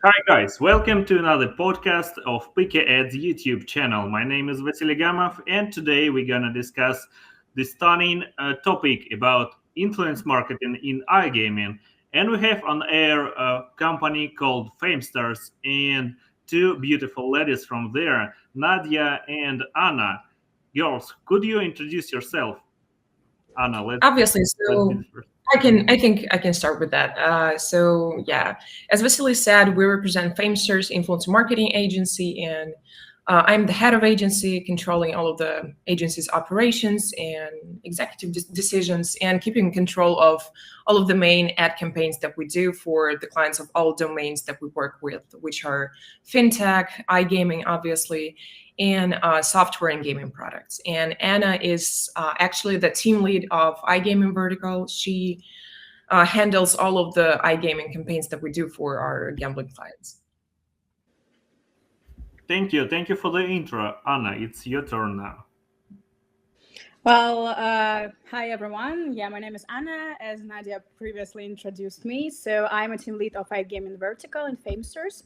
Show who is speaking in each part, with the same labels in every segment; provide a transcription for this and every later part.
Speaker 1: Hi guys, welcome to another podcast of Peaky Ads YouTube channel. My name is Vasilii Gamov, and today we're gonna discuss the stunning topic about influence marketing in iGaming. And we have on air a company called Famesters and two beautiful ladies from there, Nadia and Anna. Girls, could you introduce yourself? Anna,
Speaker 2: Obviously,
Speaker 1: let's be
Speaker 2: so
Speaker 1: the first.
Speaker 2: I think I can start with that. So yeah, as Vasilii said, we represent Famesters Influence Marketing Agency, and I'm the head of agency, controlling all of the agency's operations and executive decisions, and keeping control of all of the main ad campaigns that we do for the clients of all domains that we work with, which are fintech, iGaming, obviously, and software and gaming products. And Anna is actually the team lead of iGaming vertical. She handles all of the iGaming campaigns that we do for our gambling clients.
Speaker 1: Thank you. Thank you for the intro. Anna, it's your turn now.
Speaker 3: Well, hi everyone. Yeah, my name is Anna, as Nadia previously introduced me. So I'm a team lead of iGaming vertical in Famesters.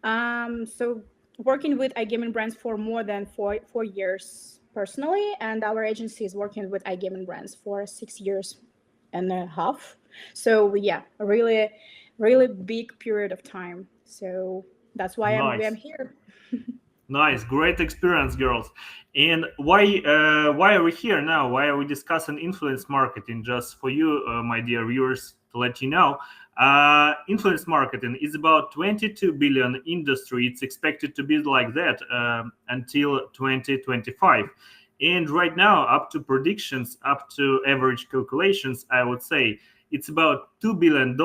Speaker 3: So working with iGaming brands for more than four years personally, and our agency is working with iGaming brands for 6 years and a half. So yeah, a really big period of time. So that's why I'm
Speaker 1: Nice.
Speaker 3: here.
Speaker 1: Nice, great experience, girls. And why are we here now? Why are we discussing influence marketing? Just for you, my dear viewers, to let you know, influence marketing is about 22 billion industry. It's expected to be like that until 2025. And right now, up to predictions, up to average calculations, I would say it's about $2 billion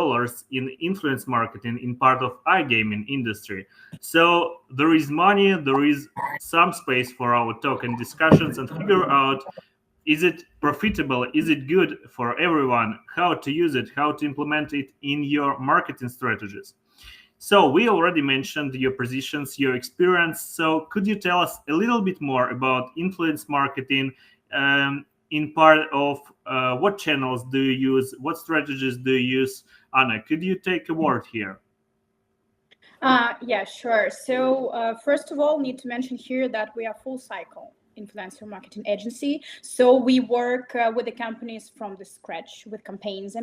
Speaker 1: in influence marketing in part of iGaming industry. So there is money, there is some space for our talk and discussions and figure out, is it profitable, is it good for everyone, how to use it, how to implement it in your marketing strategies. So we already mentioned your positions, your experience. So could you tell us a little bit more about influence marketing? In part of what channels do you use, what strategies do you use? Anna, could you take a word here?
Speaker 3: Yeah, sure. So first of all, need to mention here that we are full cycle influencer marketing agency. So we work with the companies from the scratch with campaigns.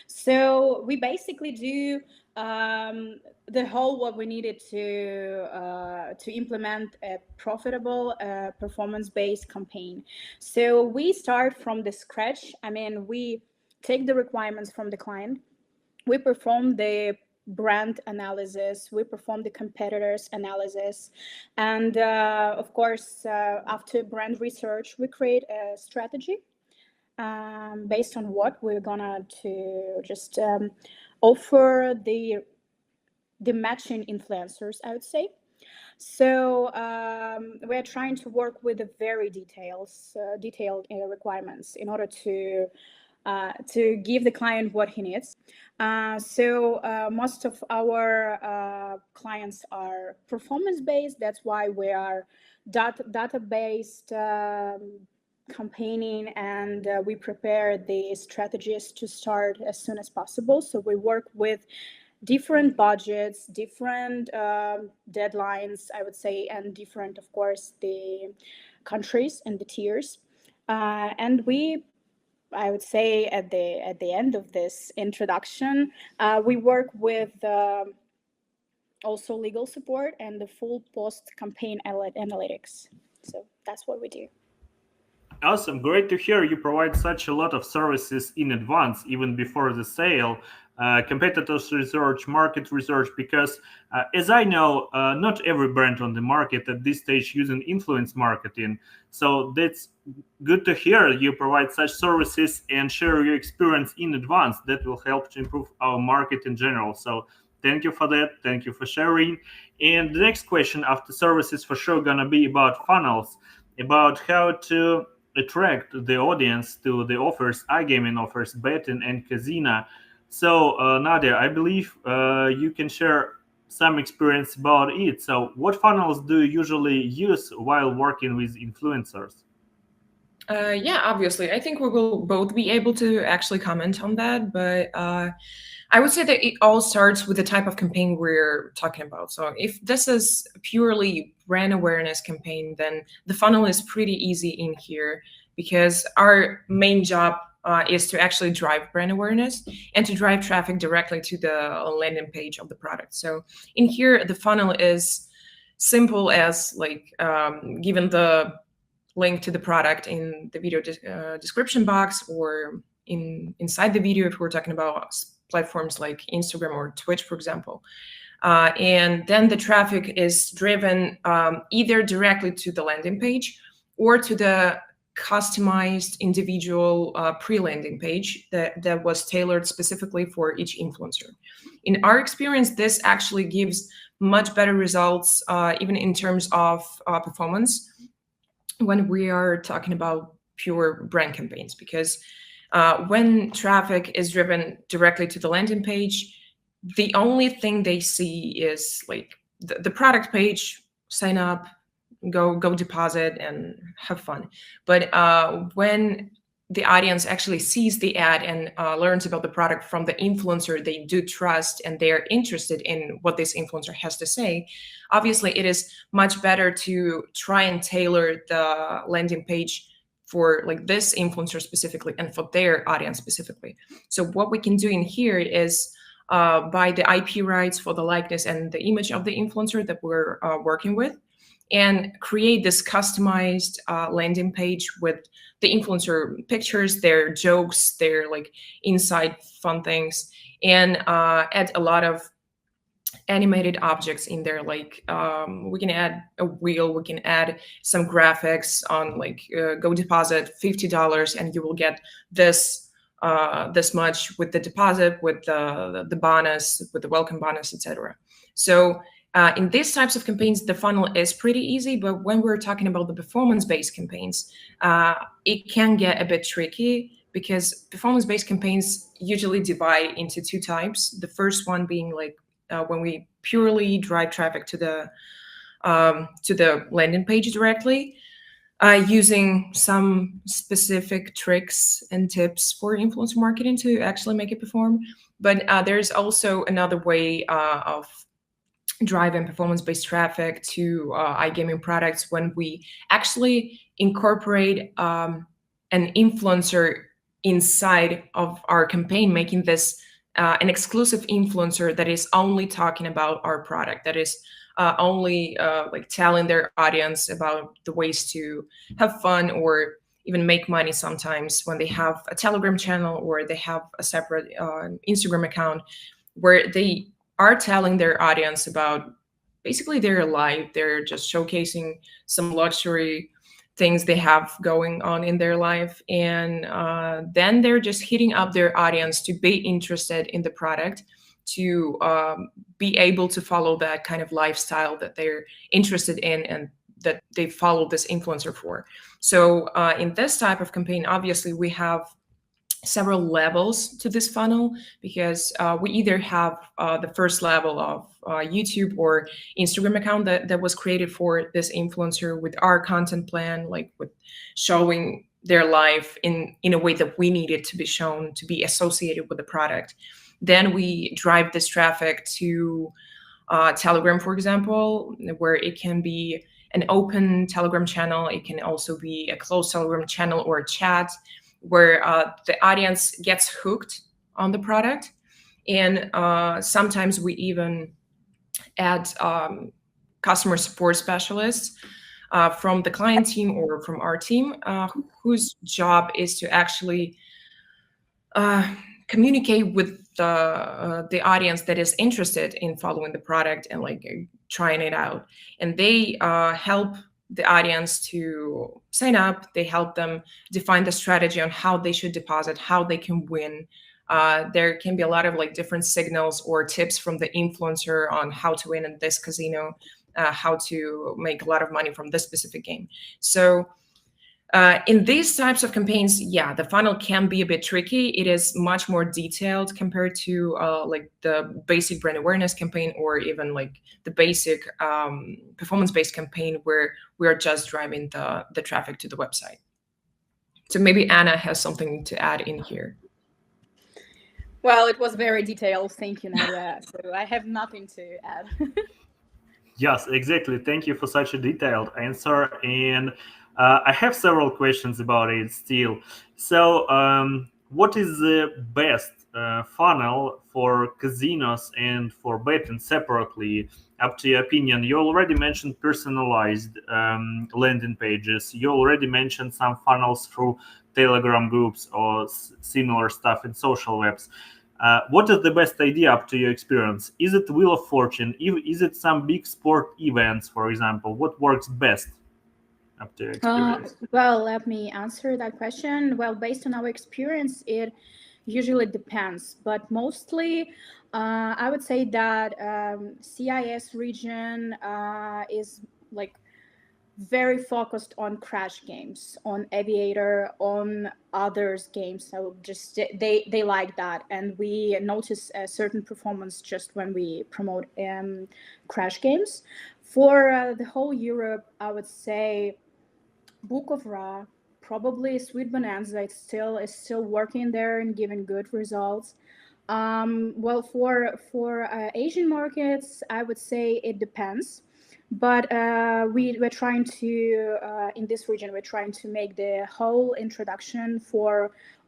Speaker 3: So we basically do the whole what we needed to implement a profitable performance-based campaign. So we start from the scratch. We take the requirements from the client. We perform the brand analysis, we perform the competitors analysis, and of course after brand research we create a strategy based on what we're gonna to just offer the matching influencers, I would say. So we're trying to work with the very detailed requirements in order to give the client what he needs. So most of our clients are performance-based. That's why we are data-based campaigning, and we prepare the strategies to start as soon as possible. So we work with different budgets, different deadlines, I would say, and different, of course, the countries and the tiers. And I would say at the end of this introduction, we work with also legal support and the full post-campaign analytics. So that's what we do.
Speaker 1: Awesome, great to hear you provide such a lot of services in advance, even before the sale. Competitors research, market research, because as I know, not every brand on the market at this stage using influence marketing. So that's good to hear you provide such services and share your experience in advance. That will help to improve our market in general. So thank you for that. Thank you for sharing. And the next question after services for sure gonna be about funnels, about how to attract the audience to the offers, iGaming offers, betting and casino. So Nadia, I believe you can share some experience about it. So what funnels do you usually use while working with influencers?
Speaker 2: Yeah, obviously. I think we will both be able to actually comment on that, but I would say that it all starts with the type of campaign we're talking about. So if this is purely brand awareness campaign, then the funnel is pretty easy in here because our main job is to actually drive brand awareness and to drive traffic directly to the landing page of the product. So in here, the funnel is simple as like given the link to the product in the video description box or inside the video if we're talking about platforms like Instagram or Twitch, for example. And then the traffic is driven either directly to the landing page or to the customized individual pre-landing page that was tailored specifically for each influencer. In our experience, this actually gives much better results, even in terms of performance, when we are talking about pure brand campaigns, because when traffic is driven directly to the landing page, the only thing they see is like the product page, sign up, go deposit and have fun. But when the audience actually sees the ad and learns about the product from the influencer they do trust and they're interested in what this influencer has to say, obviously it is much better to try and tailor the landing page for like this influencer specifically and for their audience specifically. So what we can do in here is buy the IP rights for the likeness and the image of the influencer that we're working with, and create this customized landing page with the influencer pictures, their jokes, their like inside fun things, and add a lot of animated objects in there. Like we can add a wheel, we can add some graphics on like go deposit $50 and you will get this this much with the deposit, with the bonus, with the welcome bonus, etc. So in these types of campaigns, the funnel is pretty easy, but when we're talking about the performance-based campaigns, it can get a bit tricky because performance-based campaigns usually divide into two types. The first one being like when we purely drive traffic to the landing page directly, using some specific tricks and tips for influencer marketing to actually make it perform. But there's also another way of driving performance-based traffic to iGaming products when we actually incorporate an influencer inside of our campaign, making this an exclusive influencer that is only talking about our product, that is only like telling their audience about the ways to have fun or even make money sometimes when they have a Telegram channel or they have a separate Instagram account where they are telling their audience about basically their life. They're just showcasing some luxury things they have going on in their life. And then they're just hitting up their audience to be interested in the product, to be able to follow that kind of lifestyle that they're interested in and that they follow this influencer for. So in this type of campaign, obviously we have several levels to this funnel, because we either have the first level of YouTube or Instagram account that was created for this influencer with our content plan, like with showing their life in a way that we need it to be shown, to be associated with the product. Then we drive this traffic to Telegram, for example, where it can be an open Telegram channel. It can also be a closed Telegram channel or a chat, where the audience gets hooked on the product. And sometimes we even add customer support specialists from the client team or from our team, whose job is to actually communicate with the audience that is interested in following the product and like trying it out. And they help the audience to sign up. They help them define the strategy on how they should deposit, how they can win. There can be a lot of like different signals or tips from the influencer on how to win in this casino, how to make a lot of money from this specific game. So in these types of campaigns, yeah, the funnel can be a bit tricky. It is much more detailed compared to like the basic brand awareness campaign, or even like the basic performance-based campaign where we are just driving the traffic to the website. So maybe Anna has something to add in here.
Speaker 3: Well, it was very detailed. Thank you, Nadia. So I have nothing to add.
Speaker 1: Yes, exactly. Thank you for such a detailed answer. And I have several questions about it still. So, what is the best funnel for casinos and for betting separately? Up to your opinion. You already mentioned personalized landing pages. You already mentioned some funnels through Telegram groups or similar stuff in social webs. What is the best idea up to your experience? Is it Wheel of Fortune? Is it some big sport events, for example? What works best up to your experience?
Speaker 3: Well, let me answer that question. Well, based on our experience, it usually depends, but mostly I would say that CIS region is like very focused on crash games, on aviator, on others games. So just they like that, and we notice a certain performance just when we promote crash games. For the whole Europe, I would say Book of Ra, probably Sweet Bonanza. It's still working there and giving good results. Well, for Asian markets, I would say it depends, but we're trying to in this region we're trying to make the whole introduction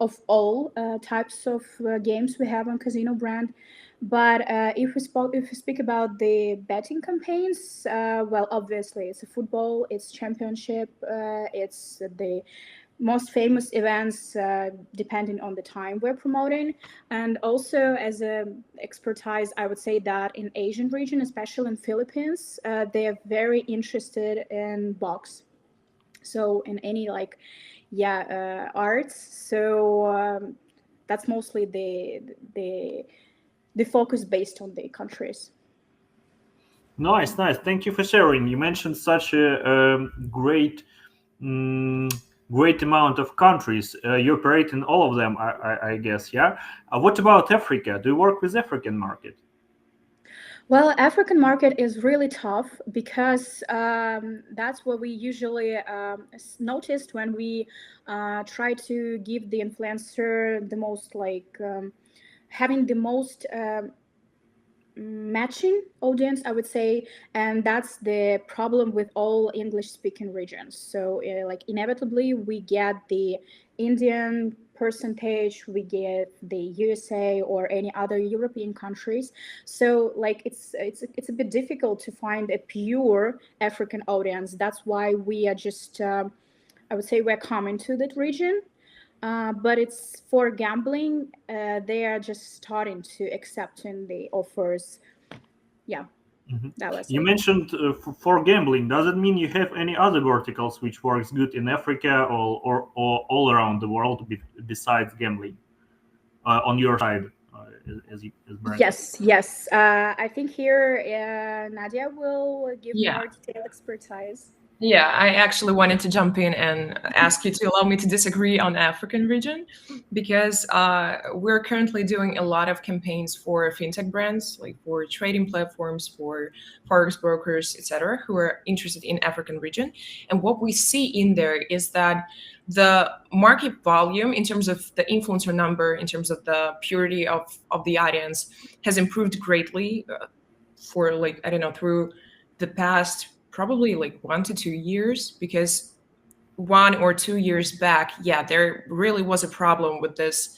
Speaker 3: of all types of games we have on Casino brand. But if we speak about the betting campaigns, well, obviously it's a football, it's championship, it's the most famous events depending on the time we're promoting. And also as a expertise, I would say that in Asian region, especially in Philippines, they are very interested in box, so in any arts. So that's mostly the focus based on the countries.
Speaker 1: Nice. Thank you for sharing. You mentioned such a great amount of countries. You operate in all of them, I guess. Yeah. What about Africa? Do you work with African market?
Speaker 3: Well, African market is really tough because that's what we usually noticed when we try to give the influencer the most having the most matching audience, I would say. And that's the problem with all English speaking regions. So inevitably we get the Indian percentage, we get the USA or any other European countries. So it's a bit difficult to find a pure African audience. That's why we are just I would say we're coming to that region. But it's for gambling. They are just starting to accepting the offers. Yeah, that was
Speaker 1: You
Speaker 3: it.
Speaker 1: mentioned for gambling. Does it mean you have any other verticals which works good in Africa or all around the world besides gambling on your side as brand?
Speaker 3: Yes. I think here Nadia will give more detailed expertise.
Speaker 2: Yeah, I actually wanted to jump in and ask you to allow me to disagree on the African region, because we're currently doing a lot of campaigns for fintech brands, like for trading platforms, for forex brokers, etc., who are interested in African region. And what we see in there is that the market volume, in terms of the influencer number, in terms of the purity of the audience, has improved greatly for through the past probably 1 to 2 years, because 1 or 2 years back, there really was a problem with this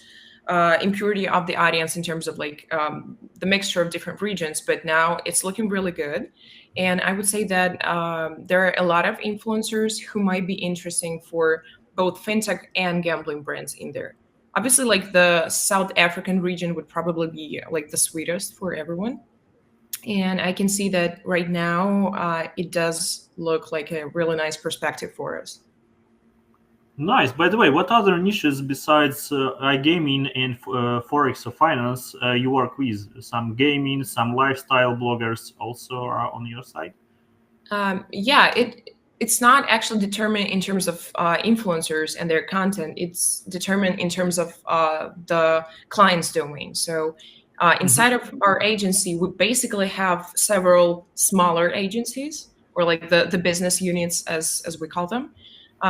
Speaker 2: impurity of the audience in terms of the mixture of different regions. But now it's looking really good. And I would say that there are a lot of influencers who might be interesting for both fintech and gambling brands in there. Obviously, the South African region would probably be the sweetest for everyone. And I can see that right now it does look like a really nice perspective for us.
Speaker 1: Nice. By the way, what other niches besides iGaming and forex or finance you work with? Some gaming, some lifestyle bloggers also are on your side?
Speaker 2: It's not actually determined in terms of influencers and their content. It's determined in terms of the client's domain. So inside of our agency, we basically have several smaller agencies, or the business units as we call them.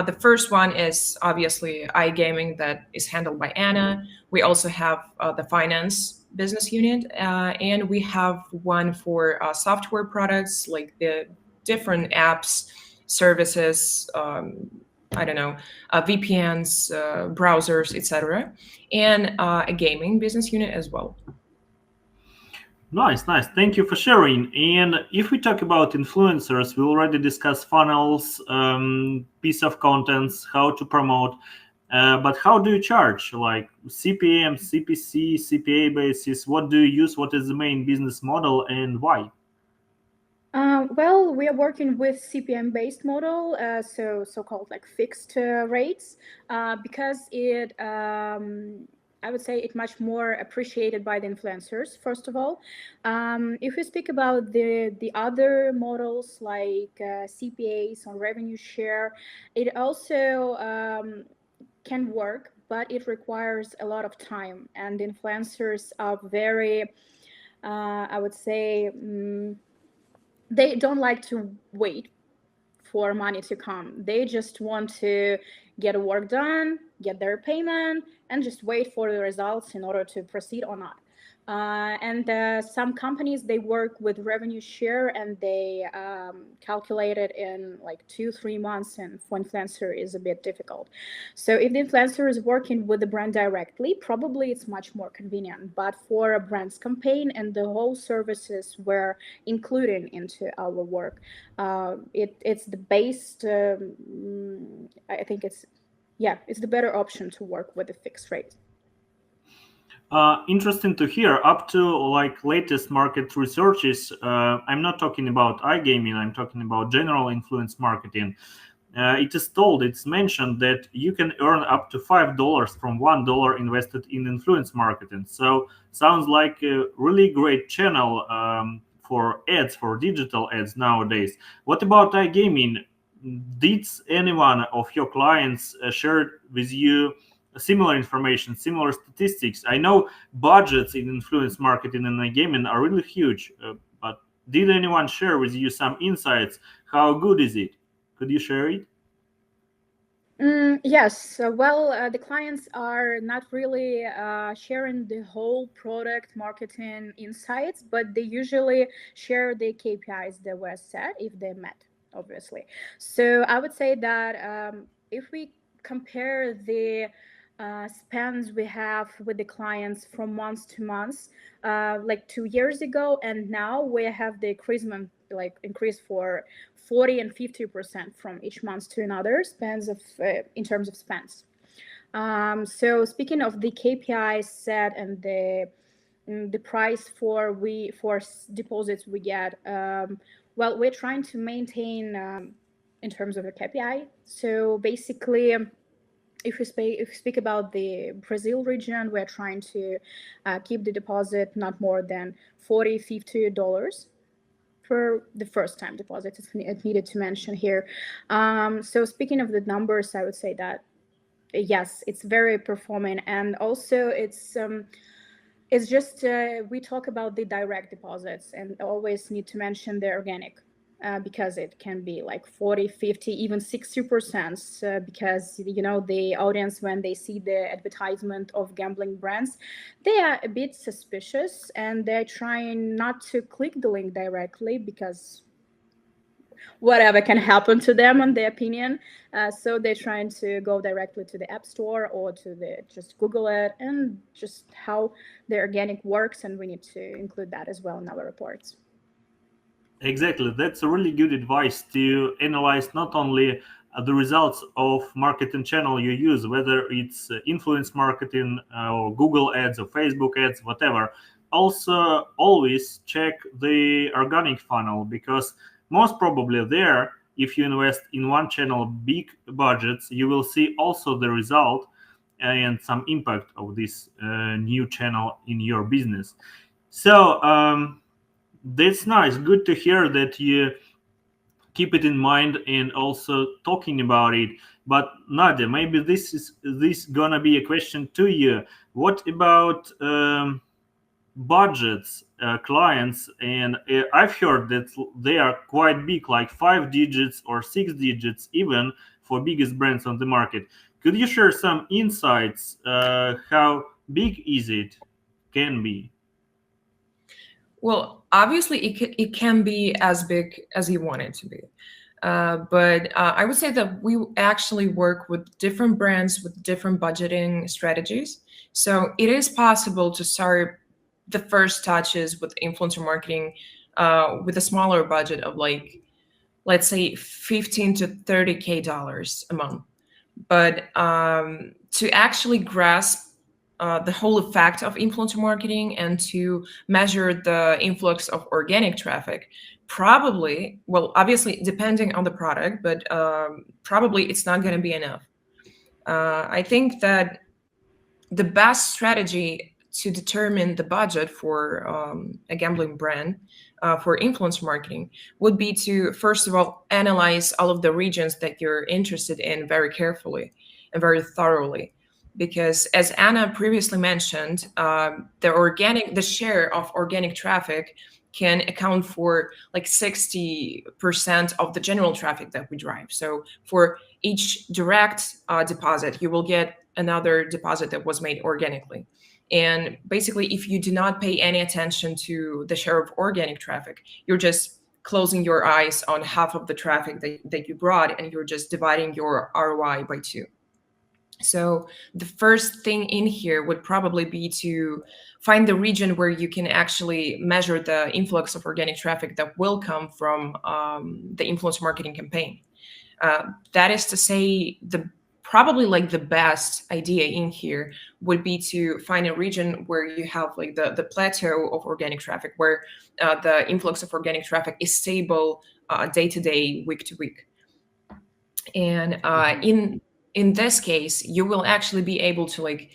Speaker 2: The first one is obviously iGaming that is handled by Anna. We also have the finance business unit, and we have one for software products like the different apps, services, I don't know, VPNs, browsers, etc., and a gaming business unit as well.
Speaker 1: Nice. Thank you for sharing. And if we talk about influencers, we already discussed funnels, piece of contents, how to promote. But how do you charge? Like CPM, CPC, CPA basis? What do you use? What is the main business model and why?
Speaker 3: Well, we are working with CPM-based model, so-called like fixed rates, because it, I would say, it much more appreciated by the influencers. First of all, if we speak about the other models like CPAs or revenue share, it also can work, but it requires a lot of time, and influencers are very, I would say. They don't like to wait for money to come. They just want to get work done, get their payment, and just wait for the results in order to proceed or not. And some companies, they work with revenue share, and they calculate it in like 2-3 months, and for influencer is a bit difficult. So if the influencer is working with the brand directly, probably it's much more convenient. But for a brand's campaign and the whole services we're including into our work, it's the base. I think it's the better option to work with a fixed rate.
Speaker 1: Interesting to hear. Up to like latest market researches, I'm not talking about iGaming, I'm talking about general influence marketing. It's mentioned that you can earn up to $5 from $1 invested in influence marketing. So sounds like a really great channel for ads, for digital ads nowadays. What about iGaming? Did anyone of your clients share with you similar information, similar statistics? I know budgets in influence marketing and iGaming are really huge, but did anyone share with you some insights? How good is it? Could you share it?
Speaker 3: Yes. The clients are not really sharing the whole product marketing insights, but they usually share the KPIs that were set if they met, obviously. So I would say that if we compare the spends we have with the clients from month to month, like 2 years ago, and now we have the increase for 40 and 50% from each month to another spends of in terms of spends. So speaking of the KPIs set and the price for deposits we get, we're trying to maintain in terms of the KPI. So basically, if we speak about the Brazil region, we're trying to keep the deposit not more than $40-50 for the first time deposit. It's needed to mention here. So speaking of the numbers, I would say that yes, it's very performing, and also it's just we talk about the direct deposits and always need to mention the organic. Because it can be like 40, 50, even 60%, because the audience, when they see the advertisement of gambling brands, they are a bit suspicious, and they're trying not to click the link directly because whatever can happen to them, in their opinion. So they're trying to go directly to the App Store or just Google it, and just how the organic works, and we need to include that as well in our reports.
Speaker 1: Exactly. That's a really good advice to analyze not only the results of marketing channel you use, whether it's influence marketing or Google ads or Facebook ads, whatever. Also, always check the organic funnel, because most probably there, if you invest in one channel big budgets, you will see also the result and some impact of this new channel in your business. So, that's nice. Good to hear that you keep it in mind and also talking about it. But Nadia, maybe this gonna be a question to you. What about budgets, clients? And I've heard that they are quite big, like 5 digits or 6 digits even for biggest brands on the market. Could you share some insights? How big is it? Can be.
Speaker 2: Well, obviously, it can be as big as you want it to be. But I would say that we actually work with different brands with different budgeting strategies. So it is possible to start the first touches with influencer marketing with a smaller budget of like, let's say, $15 to $30K a month. But to actually grasp the whole effect of influencer marketing and to measure the influx of organic traffic, probably, well, obviously depending on the product, but probably it's not going to be enough. I think that the best strategy to determine the budget for a gambling brand for influencer marketing would be to, first of all, analyze all of the regions that you're interested in very carefully and very thoroughly. Because as Anna previously mentioned, the share of organic traffic can account for like 60% of the general traffic that we drive. So for each direct deposit, you will get another deposit that was made organically. And basically, if you do not pay any attention to the share of organic traffic, you're just closing your eyes on half of the traffic that you brought, and you're just dividing your ROI by 2. So the first thing in here would probably be to find the region where you can actually measure the influx of organic traffic that will come from the influencer marketing campaign. That is to say, probably like the best idea in here would be to find a region where you have like the plateau of organic traffic, where the influx of organic traffic is stable day to day, week to week. And in this case, you will actually be able to like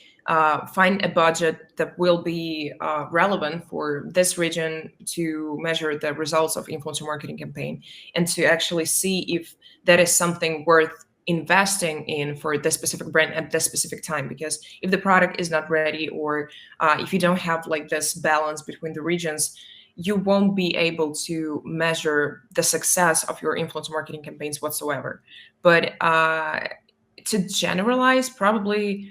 Speaker 2: find a budget that will be relevant for this region to measure the results of influencer marketing campaign, and to actually see if that is something worth investing in for this specific brand at this specific time. Because if the product is not ready, or if you don't have like this balance between the regions, you won't be able to measure the success of your influencer marketing campaigns whatsoever. But to generalize, probably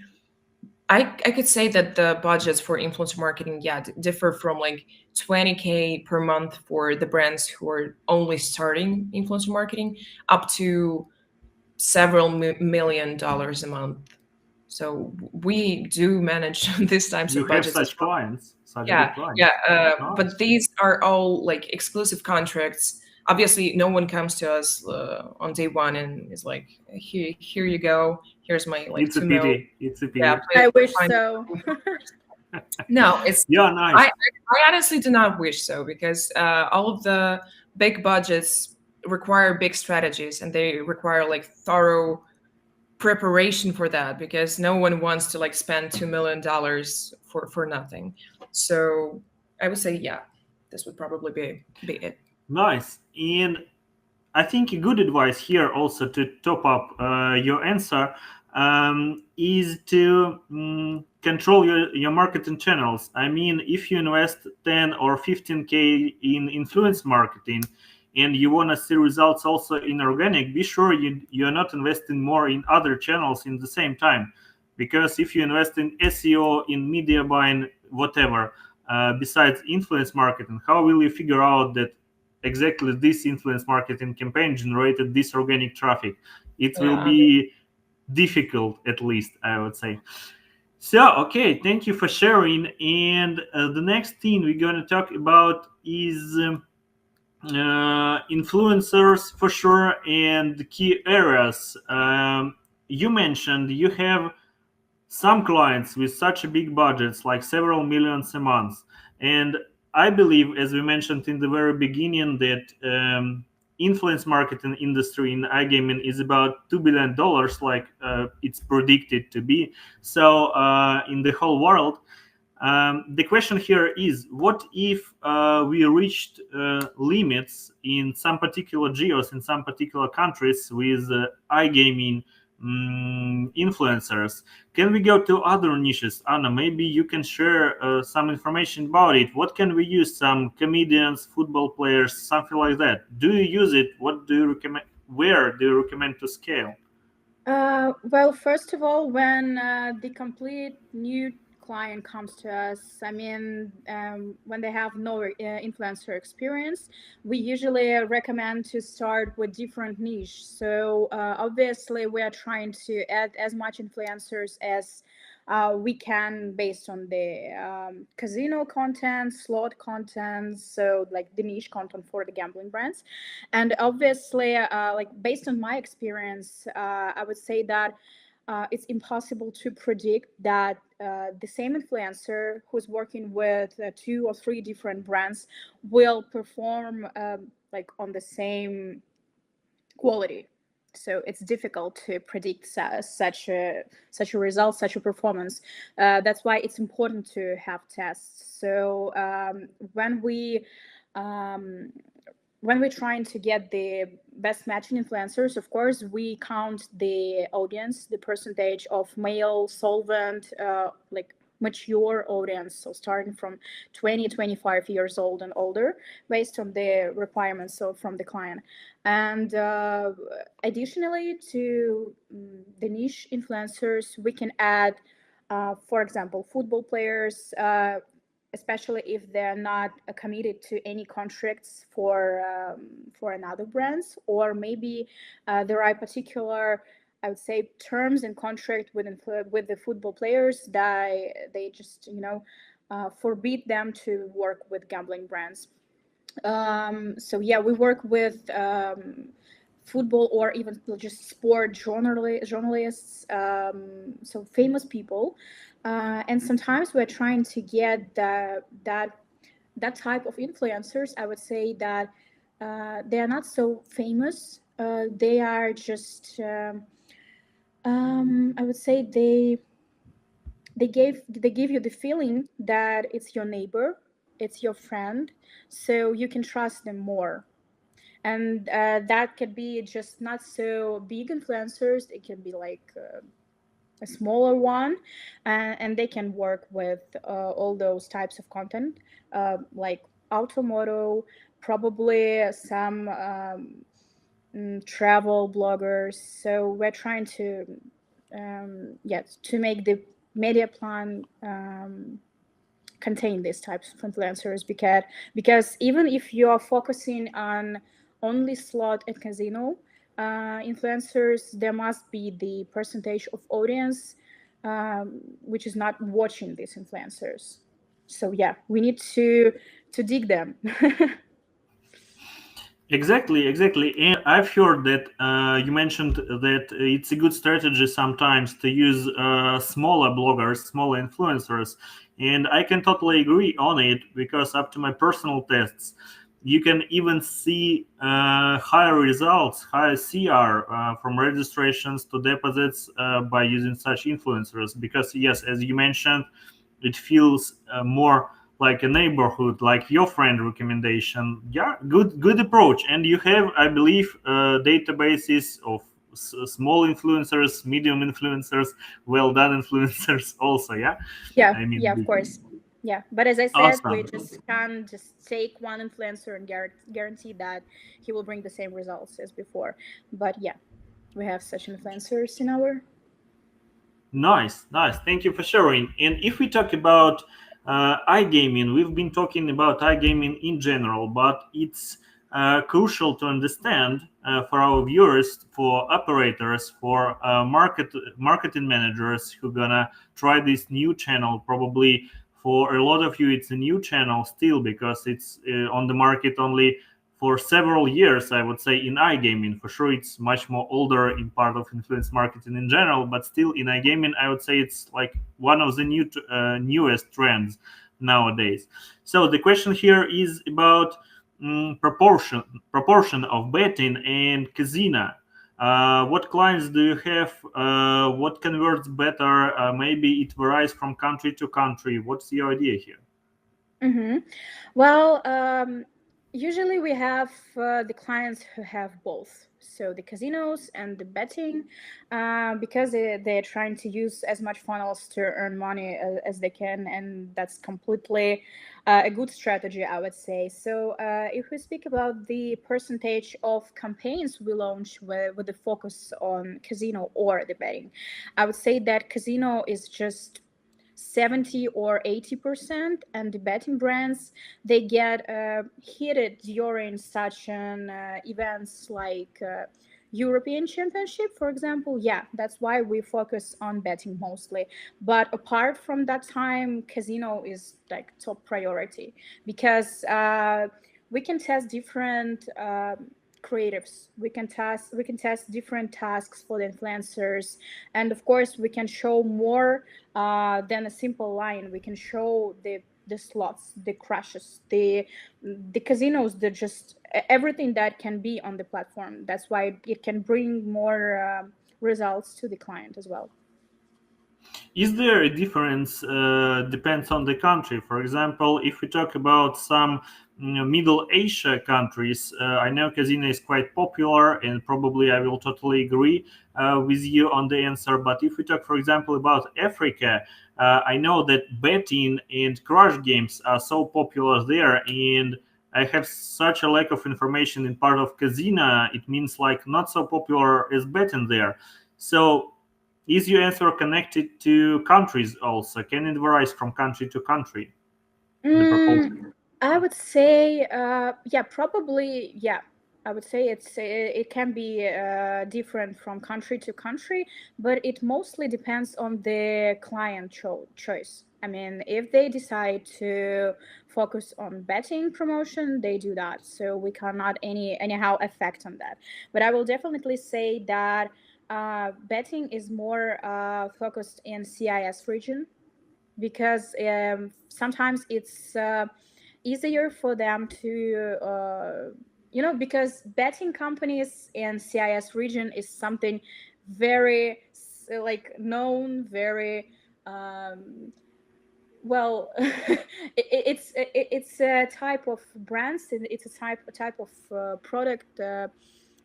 Speaker 2: I could say that the budgets for influencer marketing, differ from like 20K per month for the brands who are only starting influencer marketing up to several $1 million a month. So we do manage these types of budgets.
Speaker 1: You have such clients, such
Speaker 2: big
Speaker 1: clients.
Speaker 2: Nice. But these are all like exclusive contracts. Obviously, no one comes to us on day one and is like, here you go. Here's my like
Speaker 1: It's a
Speaker 2: $2
Speaker 1: pity.
Speaker 2: million.
Speaker 1: It's a pity.
Speaker 2: Yeah,
Speaker 3: I wish so.
Speaker 2: No, it's
Speaker 1: nice.
Speaker 2: I honestly do not wish so, because all of the big budgets require big strategies, and they require like thorough preparation for that, because no one wants to like spend $2 million for nothing. So I would say, this would probably be it.
Speaker 1: Nice. And I think a good advice here also to top up your answer is to control your marketing channels. I mean, if you invest 10 or 15K in influence marketing and you want to see results also in organic, be sure you're not investing more in other channels in the same time. Because if you invest in SEO, in media buying, whatever, besides influence marketing, how will you figure out that exactly this influence marketing campaign generated this organic traffic? It will be difficult, at least, I would say. So, okay, thank you for sharing. And the next thing we're going to talk about is influencers for sure, and the key areas. You mentioned you have some clients with such big budgets, like several millions a month. And I believe, as we mentioned in the very beginning, that influence marketing industry in iGaming is about $2 billion, like it's predicted to be. So in the whole world, the question here is, what if we reached limits in some particular geos, in some particular countries with iGaming influencers? Can we go to other niches? Anna, maybe you can share some information about it. What can we use? Some comedians, football players, something like that. Do you use it? What do you recommend? Where do you recommend to scale?
Speaker 3: Well, first of all, when the complete new client comes to us, I mean, when they have no influencer experience, we usually recommend to start with different niche. So obviously, we are trying to add as much influencers as we can based on the casino content, slot content, so like the niche content for the gambling brands. And obviously, like based on my experience, I would say that it's impossible to predict that the same influencer who's working with 2 or 3 different brands will perform like on the same quality. So it's difficult to predict such a result, such a performance. That's why it's important to have tests. So when we're trying to get the best matching influencers, of course, we count the audience, the percentage of male, solvent, like mature audience, so starting from 20, 25 years old and older, based on the requirements from the client. And additionally to the niche influencers, we can add, for example, football players, especially if they're not committed to any contracts for another brands, or maybe there are particular, I would say, terms in contract with the football players that they just forbid them to work with gambling brands. So yeah, we work with football or even just sport journalists, so famous people, and sometimes we're trying to get that type of influencers. I would say that they are not so famous. They are just I would say they give you the feeling that it's your neighbor, it's your friend, so you can trust them more. And that could be just not so big influencers. It can be like a smaller one, and they can work with all those types of content, like automotive, probably some travel bloggers. So we're trying to to make the media plan contain these types of influencers, because even if you are focusing on only slot and casino influencers, there must be the percentage of audience which is not watching these influencers. So yeah, we need to dig them.
Speaker 1: Exactly. And I've heard that you mentioned that it's a good strategy sometimes to use smaller bloggers, smaller influencers. And I can totally agree on it, because up to my personal tests, you can even see higher results, higher CR from registrations to deposits by using such influencers. Because yes, as you mentioned, it feels more like a neighborhood, like your friend recommendation. Yeah, good approach. And you have, I believe, databases of small influencers, medium influencers, well done influencers also. Yeah,
Speaker 3: Yeah,
Speaker 1: I mean,
Speaker 3: yeah, of course. Yeah, but as I said, we
Speaker 1: awesome.
Speaker 3: just can't just take one influencer and guarantee that he will bring the same results as before. But yeah, we have such influencers in our.
Speaker 1: Nice. Thank you for sharing. And if we talk about iGaming, we've been talking about iGaming in general, but it's crucial to understand for our viewers, for operators, for marketing managers who gonna try this new channel. Probably for a lot of you, it's a new channel still, because it's on the market only for several years. I would say in iGaming, for sure, it's much more older in part of influence marketing in general, but still in iGaming, I would say it's like one of the newest trends nowadays. So the question here is about proportion of betting and casino. What clients do you have? What converts better? Maybe it varies from country to country. What's the idea here?
Speaker 3: Mm-hmm. Well, Usually we have the clients who have both, so the casinos and the betting, because they're trying to use as much funnels to earn money as they can, and that's completely a good strategy, I would say. So if we speak about the percentage of campaigns we launch with the focus on casino or the betting, I would say that casino is just 70 or 80%, and the betting brands, they get heated during such an events like European Championship, for example. Yeah, that's why we focus on betting mostly. But apart from that time, casino is like top priority, because we can test different creatives. We can test different tasks for the influencers, and of course we can show more than a simple line. We can show the slots, the crashes, the casinos, the just everything that can be on the platform. That's why it can bring more results to the client as well.
Speaker 1: Is there a difference? Depends on the country. For example, if we talk about some Middle Asia countries, I know casino is quite popular, and probably I will totally agree with you on the answer. But if we talk, for example, about Africa, I know that betting and crash games are so popular there, and I have such a lack of information in part of casino. It means like not so popular as betting there. So is your answer connected to countries also? Can it vary from country to country? The proposal.
Speaker 3: I would say, yeah, probably, yeah. I would say it can be different from country to country, but it mostly depends on the client choice. I mean, if they decide to focus on betting promotion, they do that. So we cannot anyhow affect on that. But I will definitely say that betting is more focused in CIS region, because sometimes it's easier for them to because betting companies in CIS region is something very like known, very well. It's a type of brands, and it's a type of product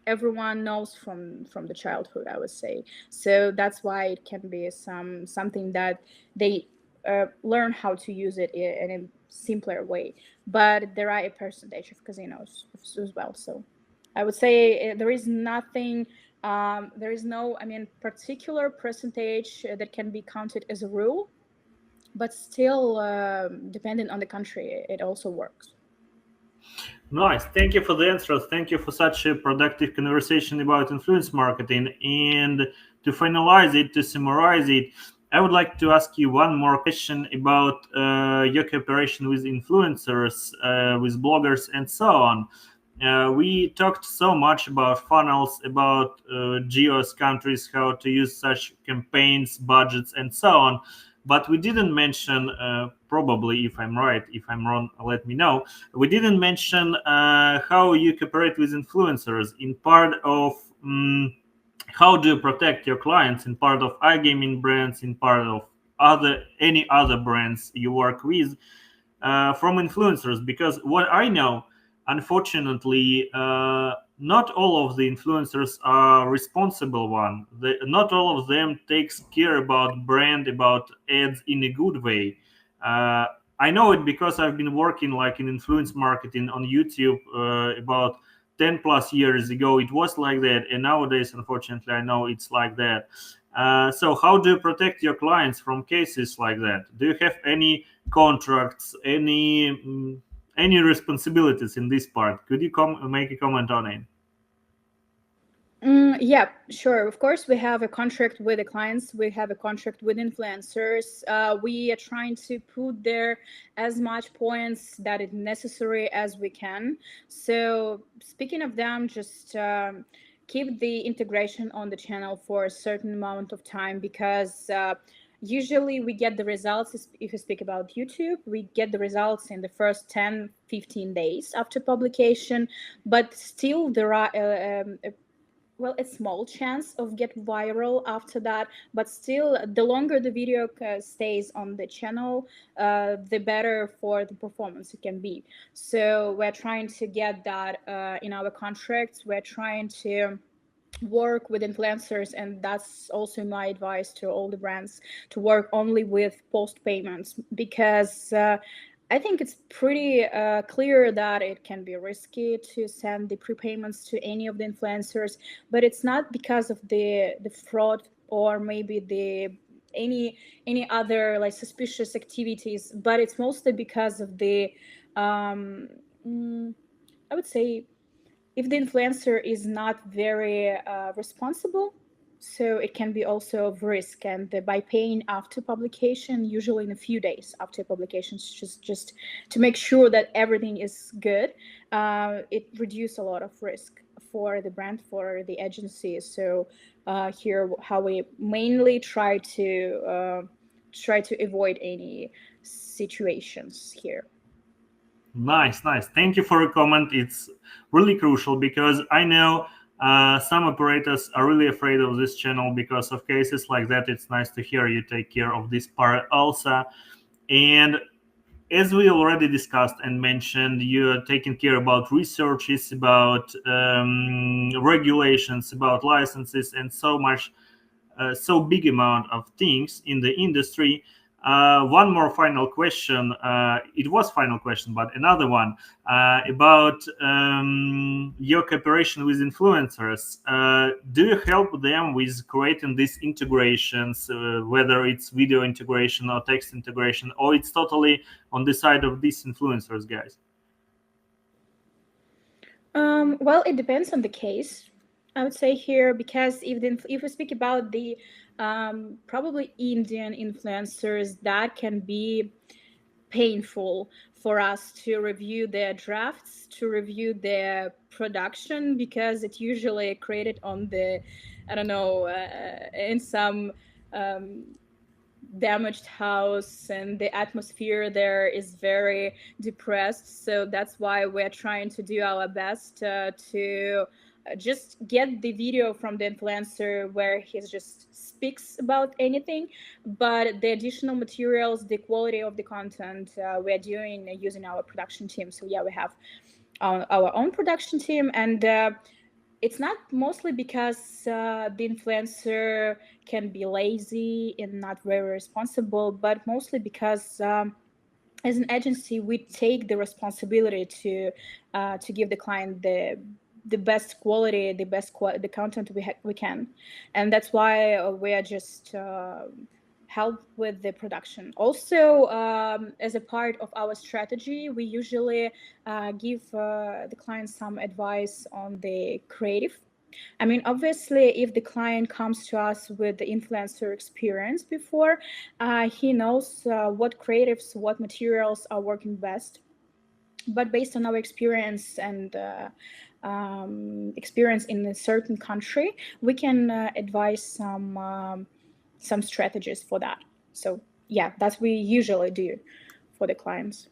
Speaker 3: everyone knows from the childhood, I would say. So that's why it can be something that they learn how to use it in a simpler way. But there are a percentage of casinos as well. So I would say there is nothing. There is no, I mean, particular percentage that can be counted as a rule, but still, depending on the country, it also works.
Speaker 1: Nice. Thank you for the answers. Thank you for such a productive conversation about influence marketing. And to finalize it, to summarize it, I would like to ask you one more question about your cooperation with influencers, with bloggers, and so on. We talked so much about funnels, about GEOs countries, how to use such campaigns, budgets, and so on. But we didn't mention, probably, if I'm right, if I'm wrong, let me know. We didn't mention how you cooperate with influencers in part of how do you protect your clients in part of iGaming brands, in part of any other brands you work with from influencers. Because what I know, unfortunately, not all of the influencers are responsible one. Not all of them takes care about brand, about ads in a good way. I know it because I've been working like in influence marketing on YouTube about 10 plus years ago. It was like that, and nowadays, unfortunately, I know it's like that. So how do you protect your clients from cases like that? Do you have any contracts, any responsibilities in this part? Could you make a comment on it?
Speaker 3: Yeah, sure. Of course, we have a contract with the clients. We have a contract with influencers. We are trying to put there as much points that is necessary as we can. So speaking of them, just keep the integration on the channel for a certain amount of time, because usually we get the results. If you speak about YouTube, we get the results in the first 10-15 days after publication, but still there are well, a small chance of get viral after that, but still the longer the video stays on the channel, the better for the performance it can be. So we're trying to get that in our contracts. We're trying to work with influencers, and that's also my advice to all the brands, to work only with post payments, because I think it's pretty clear that it can be risky to send the prepayments to any of the influencers, but it's not because of the fraud or maybe the any other like suspicious activities, but it's mostly because of the I would say, if the influencer is not very responsible, so it can be also of risk. And by paying after publication, usually in a few days after publication, just to make sure that everything is good, it reduces a lot of risk for the brand, for the agency. So here, how we mainly try to avoid any situations here.
Speaker 1: Nice, nice. Thank you for your comment. It's really crucial because I know some operators are really afraid of this channel because of cases like that. It's nice to hear you take care of this part also. And as we already discussed and mentioned, you're taking care about researches, about regulations, about licenses, and so much, so big amount of things in the industry. One more final question. It was final question, but another one about your cooperation with influencers. Do you help them with creating these integrations, whether it's video integration or text integration, or it's totally on the side of these influencers, guys?
Speaker 3: Well, it depends on the case, I would say here, because if we speak about the probably Indian influencers, that can be painful for us to review their drafts, to review their production, because it's usually created on the, I don't know, in some damaged house, and the atmosphere there is very depressed. So that's why we're trying to do our best to just get the video from the influencer where he just speaks about anything, but the additional materials, the quality of the content, we're doing using our production team. So yeah, we have our own production team, and it's not mostly because the influencer can be lazy and not very responsible, but mostly because as an agency, we take the responsibility to give the client the best quality, the content we can, and that's why we are just help with the production. Also, as a part of our strategy, we usually give the client some advice on the creative. I mean, obviously, if the client comes to us with the influencer experience before, he knows what creatives, what materials are working best. But based on our experience and experience in a certain country, we can advise some strategies for that. So yeah, that's what we usually do for the clients.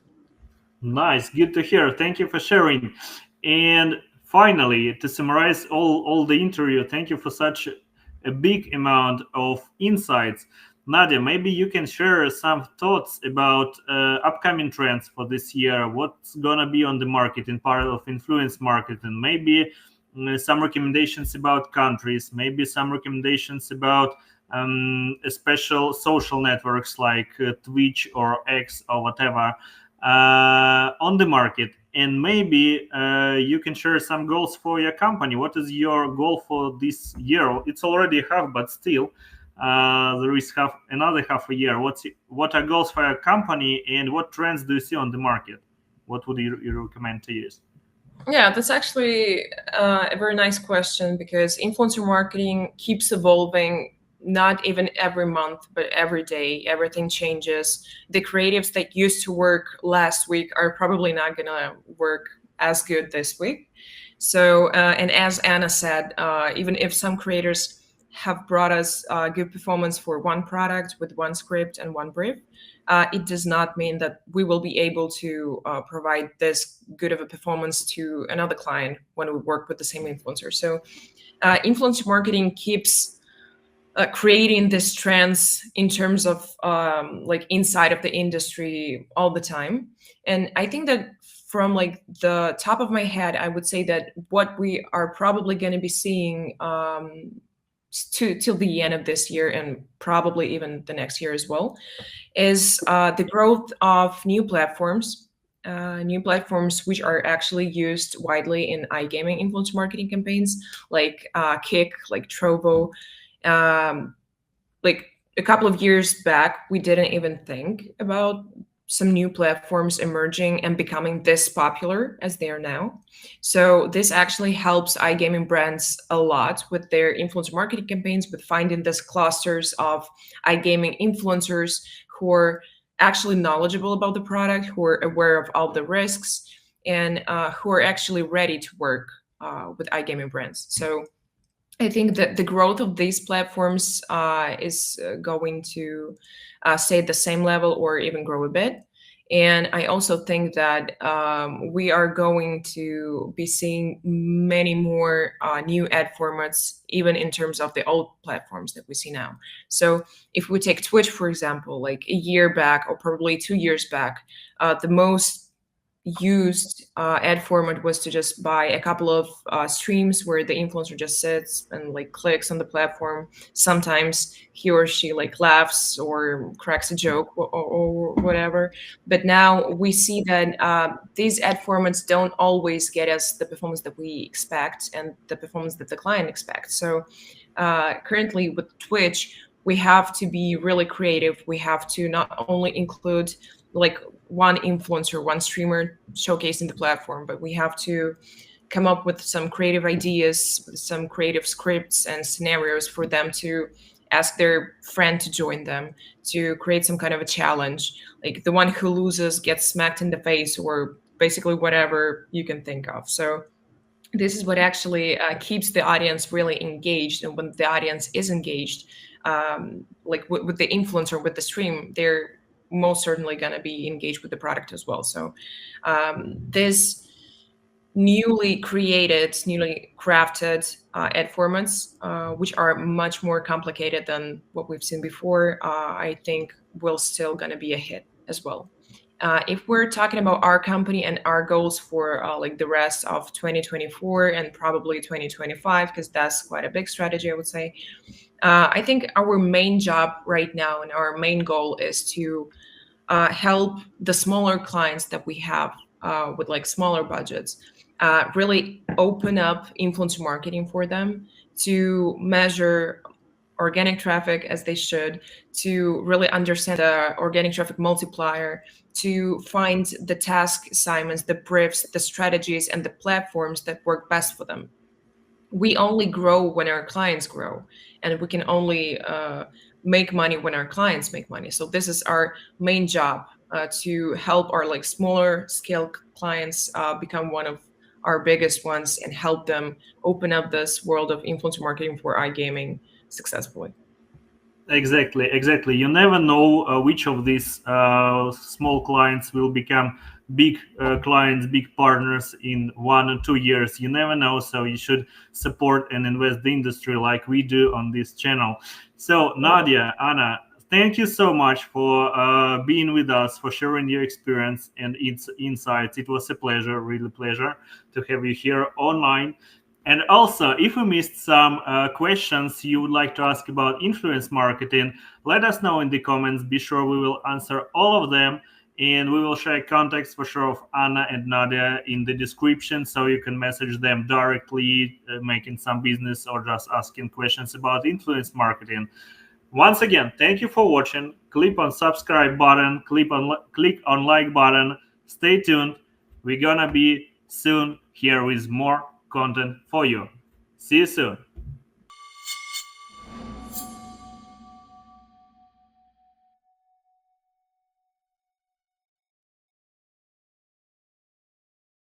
Speaker 1: Nice, good to hear. Thank you for sharing. And finally, to summarize all the interview, thank you for such a big amount of insights. Nadia, maybe you can share some thoughts about upcoming trends for this year. What's gonna be on the market in part of influence marketing? Maybe some recommendations about countries. Maybe some recommendations about special social networks like Twitch or X or whatever on the market. And maybe you can share some goals for your company. What is your goal for this year? It's already half, but still there is another half a year. What are goals for your company, and what trends do you see on the market? What would you recommend to use?
Speaker 2: Yeah, that's actually a very nice question, because influencer marketing keeps evolving. Not even every month, but every day, everything changes. The creatives that used to work last week are probably not gonna work as good this week. So, and as Anna said, even if some creators have brought us good performance for one product with one script and one brief, it does not mean that we will be able to provide this good of a performance to another client when we work with the same influencer. So influencer marketing keeps creating these trends in terms of like inside of the industry all the time. And I think that from like the top of my head, I would say that what we are probably going to be seeing till the end of this year and probably even the next year as well is the growth of new platforms which are actually used widely in iGaming influencer marketing campaigns, like Kick, like Trovo. Like a couple of years back, we didn't even think about some new platforms emerging and becoming this popular as they are now. So this actually helps iGaming brands a lot with their influencer marketing campaigns, with finding these clusters of iGaming influencers who are actually knowledgeable about the product, who are aware of all the risks, and who are actually ready to work with iGaming brands. So I think that the growth of these platforms is going to stay at the same level or even grow a bit. And I also think that we are going to be seeing many more new ad formats, even in terms of the old platforms that we see now. So if we take Twitch, for example, like a year back or probably 2 years back, the most used ad format was to just buy a couple of streams where the influencer just sits and like clicks on the platform. Sometimes he or she like laughs or cracks a joke or whatever. But now we see that these ad formats don't always get us the performance that we expect and the performance that the client expects. So currently with Twitch, we have to be really creative. We have to not only include like one influencer, one streamer showcasing the platform, but we have to come up with some creative ideas, some creative scripts and scenarios for them to ask their friend to join them, to create some kind of a challenge. Like the one who loses gets smacked in the face, or basically whatever you can think of. So this is what actually keeps the audience really engaged. And when the audience is engaged, like with the influencer, with the stream, they're most certainly going to be engaged with the product as well. So this newly created, newly crafted ad formats, which are much more complicated than what we've seen before, I think will still going to be a hit as well. If we're talking about our company and our goals for like the rest of 2024 and probably 2025, because that's quite a big strategy, I would say. I think our main job right now and our main goal is to help the smaller clients that we have with like smaller budgets really open up influencer marketing for them, to measure organic traffic as they should, to really understand the organic traffic multiplier, to find the task assignments, the briefs, the strategies, and the platforms that work best for them. We only grow when our clients grow, and we can only make money when our clients make money. So this is our main job, to help our like smaller scale clients become one of our biggest ones and help them open up this world of influencer marketing for iGaming successfully.
Speaker 1: Exactly. You never know which of these small clients will become big clients, big partners in 1 or 2 years. You never know, so you should support and invest the industry like we do on this channel. So Nadia, Anna, thank you so much for being with us, for sharing your experience and its insights. It was a pleasure, really pleasure to have you here online. And also, if we missed some questions you would like to ask about influence marketing, let us know in the comments. Be sure we will answer all of them. And we will share contacts for sure of Anna and Nadia in the description, so you can message them directly, making some business or just asking questions about influence marketing. Once again, thank you for watching. Click on subscribe button, click on like button. Stay tuned. We're gonna be soon here with more content for you. See you soon.